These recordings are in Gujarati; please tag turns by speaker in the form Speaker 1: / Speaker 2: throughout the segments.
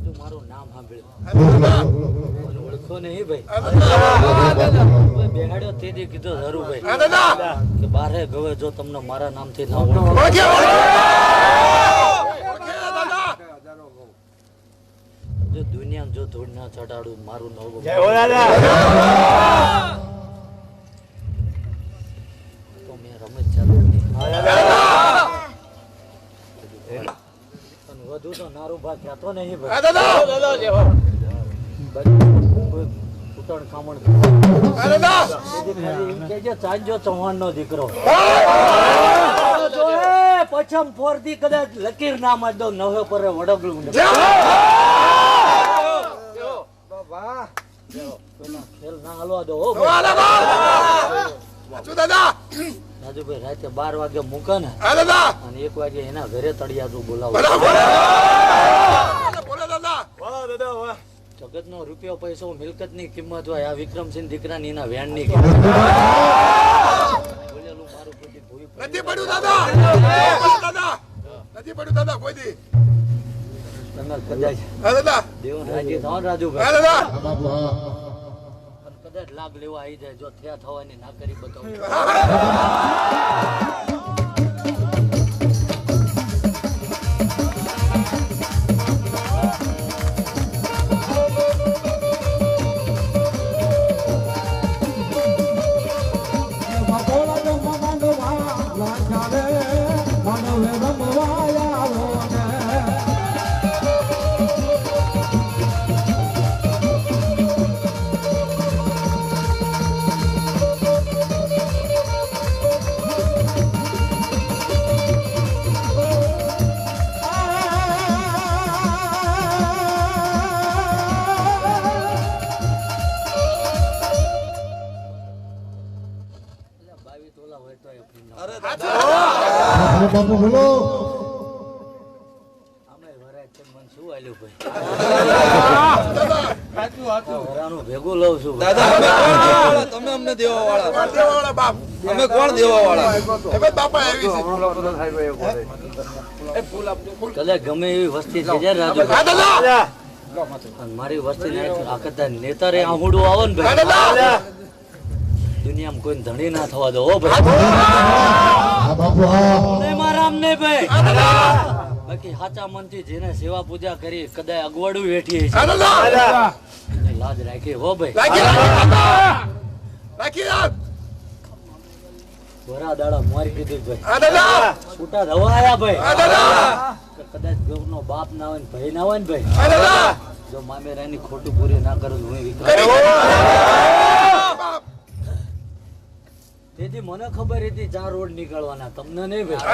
Speaker 1: તું મારું નામ સાંભળ્યું ઓળખો નહીં ભાઈ બેહાડ્યો તેથી કીધું ધરું ભાઈ કે બારે ગવે જો તમને મારા નામથી ના ઓળખો જો દુનિયા જો ધૂળ ના ચડાડું મારું નવ તો મેં રમત ચાલુ વધુ તો નારું ભાગ કહેતો નહીં ભાઈ ઉતણ કામણ ચાંજો ચૌહાણ નો દીકરો પછમ ફોરથી કદાચ લકીર ના મારી દો નવે પરે વડગલું ખેલ ના હલવા દો રાજુભાઈ રાતે 12 વાગે મૂકે ને અને 1 વાગે એના ઘરે તળિયાતું બોલાવો જગત નો રૂપિયો પૈસો મિલકત ની કિંમત હોય આ વિક્રમસિંહ દીકરા ની એના વેણ ની કિંમત બોલેલું મારું કોઈ ભૂઈ નથી પડ્યું દાદા નથી પડ્યું દાદા કોઈ દી તમે કદાચ દાદા દેવ રાજી થાવ રાજુભાઈ દાદા કદાચ લાગ લેવા આવી જાય જો થયા થવાની ના કરી બતાવું
Speaker 2: બાપુ બોલો
Speaker 1: અમે વરાય છે મન શું આલ્યું ભાઈ વરાનું ભેગું લઉં છું
Speaker 3: દાદા તમે અમને દેવા વાળા બાપ અમે કોણ દેવા વાળા હવે બાપા આવી છે
Speaker 1: કદાચ ગમે એવી વસ્તી છે જે રાજુ મારી વસ્તી આ કદાચ નેતા રે આહુડું આવે ને ભાઈ દુનિયામાં કોઈ ધણી ના થવા દો ભાઈ મારા અમને ભાઈ બાકી સાચા મનથી જેને સેવા પૂજા કરી કદાચ અગવડું વેઠી છે લાજ રાખી હો ભાઈ વરા દાડા મારી કીધું ભાઈ છૂટા ધવાયા ભાઈ કદાચ ગૌનો બાપ ના હોય ને ભાઈ ના હોય ને ભાઈ જો મામેરાની ખોટું પૂરી ના કરું હું તેથી મને ખબર હતી 4 રોડ નીકળવાના તમને નહીં ભાઈ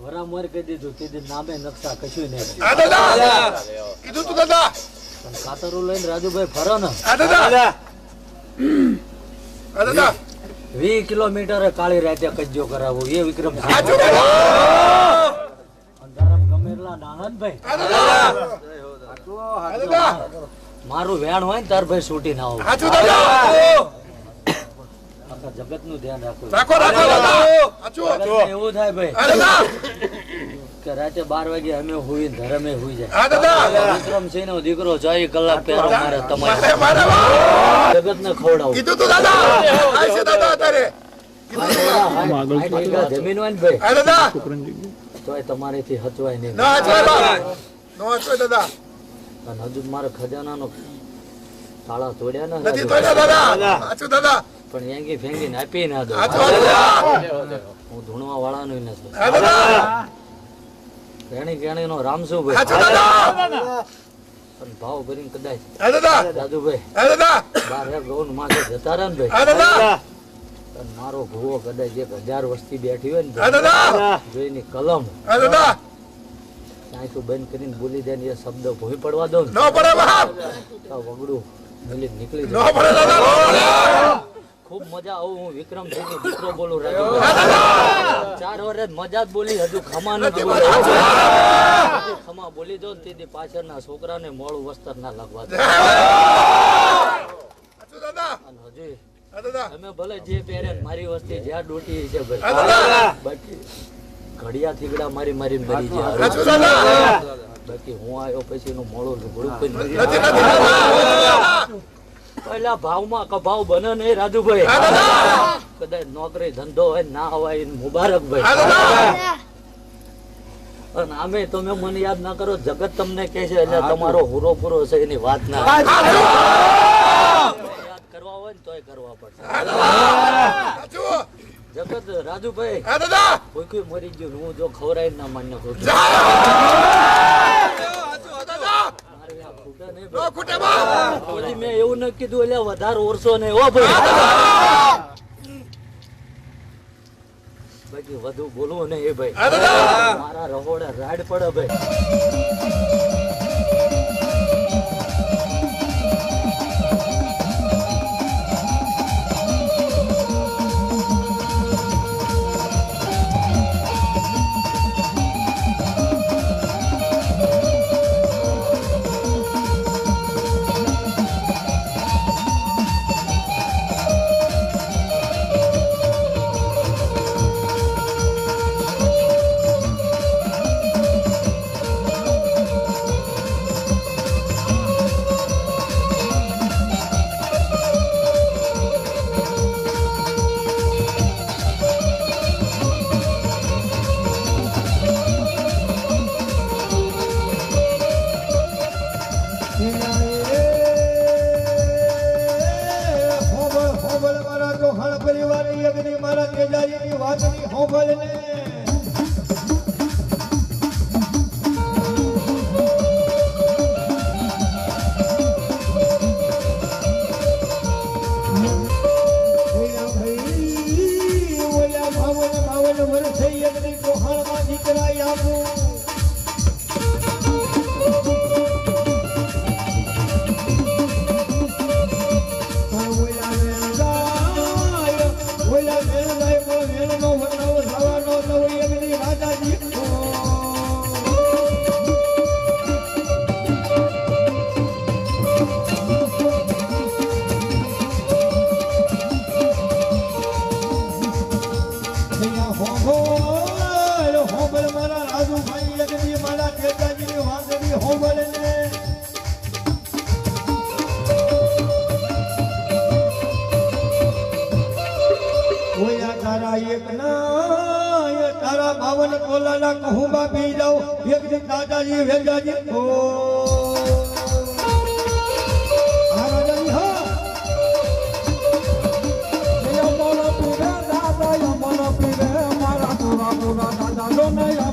Speaker 1: વરા મોર કહી દીધું તેથી નામે નકશા કશું નહીં
Speaker 3: કીધું તું દાદા
Speaker 1: પણ કાતરો લઈને રાજુભાઈ ફરો ને 20 કિલોમીટર કાળી રાતે કજ્જો કરાવવું એ વિક્રમ અંધારામ ગમેરલા નાનંદભાઈ મારું વેણ હોય ને તાર ભાઈ છૂટી ના હોય આખા જગત નું ધ્યાન રાખવું એવું થાય ભાઈ કે રાતે 12 વાગે અમે હુઈ ધરમે હુઈ જાય વિક્રમસિંહ નો દીકરો 4 કલાક પહેરો મારે તમારે જગત ને ખવડાવું
Speaker 3: કીધું તું દાદા આઈ છે દાદા અત્યારે
Speaker 1: જમીન હોય ને ભાઈ તોય તમારેથી હચવાય નહીં
Speaker 3: ના હચવાય નો હચવાય દાદા
Speaker 1: અને હજુ મારા ખજાનાનો તાળા તોડ્યા
Speaker 3: નથી તોડ્યા દાદા સાચું દાદા
Speaker 1: પણ એંગી ફેંગી આપી ના દો હું ધૂણવા વાળાનો નથી વેણી વેણી નો રામસુ ભાઈ પણ ભાવ ભરીને કદાચ દાદુભાઈ બાર ગૌન માથે જતા રહ્યા ને ભાઈ મારો ભૂવો કદાચ 1000 વસ્તી બેઠી હોય ને જોઈની કલમ સાયકું બંધ કરીને બોલી દે ને એ શબ્દ ભૂઈ પડવા દો ને વગડું મેલી નીકળી ખૂબ મજા આવું હું વિક્રમસિંહ નો દીકરો બોલું 4 વર્ષ મજા જ બોલી હજુ ખમા નથી બોલી ખમા બોલી દો ને તેથી પાછળના છોકરાને મોડું વસ્તર ના લાગવા દે અને હજુ અમે ભલે જે પહેરે મારી વસ્તી જ્યાં ડોટી છે ભાઈ બાકી ઘડિયા થીગડા મારી મરી ગયા. બાકી હું આવ્યો પછી એનું મોડું લુગડું કોઈ નથી. પહેલા ભાવમાં કભાવ બને નહીં રાજુભાઈ. કદાચ નોકરી ધંધો હોય ના હોય મુબારકભાઈ. અને આમે તમે મને યાદ ના કરો, જગત તમને કહે છે એટલે તમારો હુરો પૂરો છે એની વાત ના યાદ કરવા હોય ને તોય કરવા પડશે. જગત રાજુભાઈ કોઈ મરી ગયું હું જો ખવરાય ના માન્ય મેં એવું ન કીધું એટલે વધારે ઓરસો નહીં હો ભાઈ. બાકી વધુ બોલવું નહીં એ ભાઈ. મારા રહોડે રાડ પડે ભાઈ.
Speaker 2: તારા બાવન કોલાના કહુંબા પી જાઓ એક દિન દાદાજી વેંજાજી ઓ રાજાજી હા યમોનો પીરે દાદા યમોનો પીરે મારા પૂરા પૂરા દાદા લો નયા